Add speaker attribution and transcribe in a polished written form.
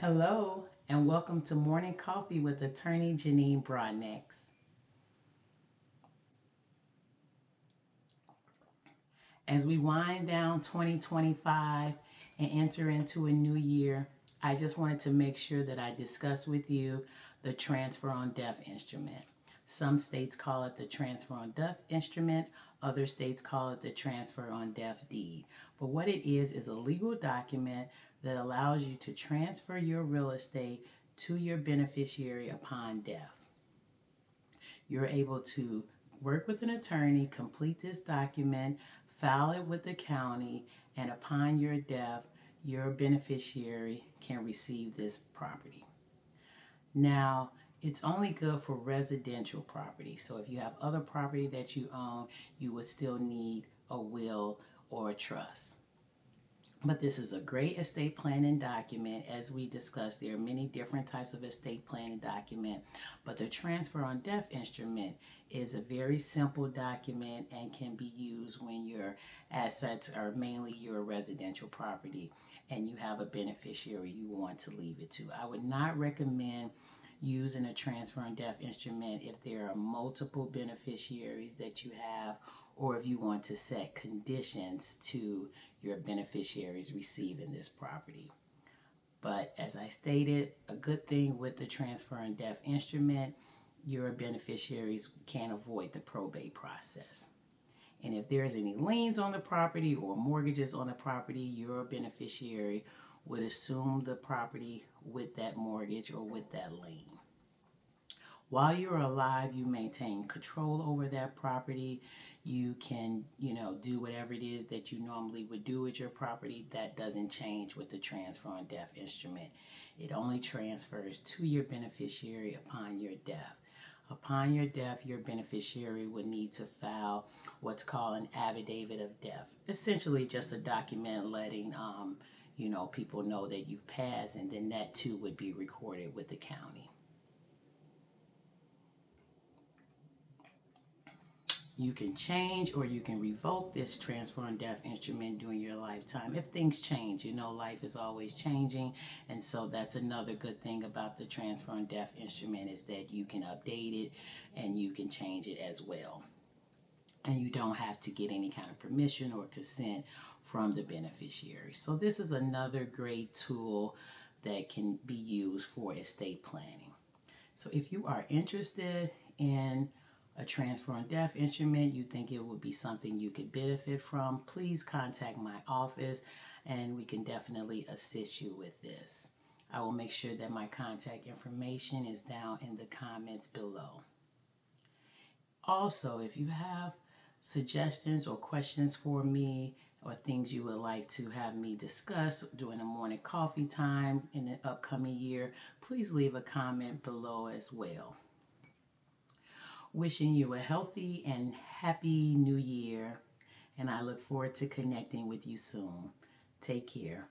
Speaker 1: Hello, and welcome to Morning Coffee with Attorney Janine Broadnax. As we wind down 2025 and enter into a new year, I just wanted to make sure that I discuss with you the transfer on death instrument. Some states call it the transfer on death instrument, other states call it the transfer on death deed. But what it is a legal document that allows you to transfer your real estate to your beneficiary upon death. You're able to work with an attorney, complete this document, file it with the county, and upon your death, your beneficiary can receive this property. Now, it's only good for residential property. So if you have other property that you own, you would still need a will or a trust. But this is a great estate planning document. As we discussed, there are many different types of estate planning document, but the transfer on death instrument is a very simple document and can be used when your assets are mainly your residential property and you have a beneficiary you want to leave it to. I would not recommend using a transfer on death instrument if there are multiple beneficiaries that you have, or if you want to set conditions to your beneficiaries receiving this property. But as I stated, a good thing with the transfer on death instrument, your beneficiaries can avoid the probate process. And if there's any liens on the property or mortgages on the property, your beneficiary would assume the property with that mortgage or with that lien. While you're alive, you maintain control over that property. You can, do whatever it is that you normally would do with your property. That doesn't change with the transfer on death instrument. It only transfers to your beneficiary upon your death. Upon your death, your beneficiary would need to file what's called an affidavit of death. Essentially just a document letting people know that you've passed, and then that too would be recorded with the county. You can change or you can revoke this transfer on death instrument during your lifetime. If things change, life is always changing. And so that's another good thing about the transfer on death instrument, is that you can update it and you can change it as well. And you don't have to get any kind of permission or consent from the beneficiary. So this is another great tool that can be used for estate planning. So if you are interested in a transfer on death instrument, you think it would be something you could benefit from, please contact my office and we can definitely assist you with this. I will make sure that my contact information is down in the comments below. Also, if you have suggestions or questions for me, or things you would like to have me discuss during the morning coffee time in the upcoming year, please leave a comment below as well. Wishing you a healthy and happy new year, and I look forward to connecting with you soon. Take care.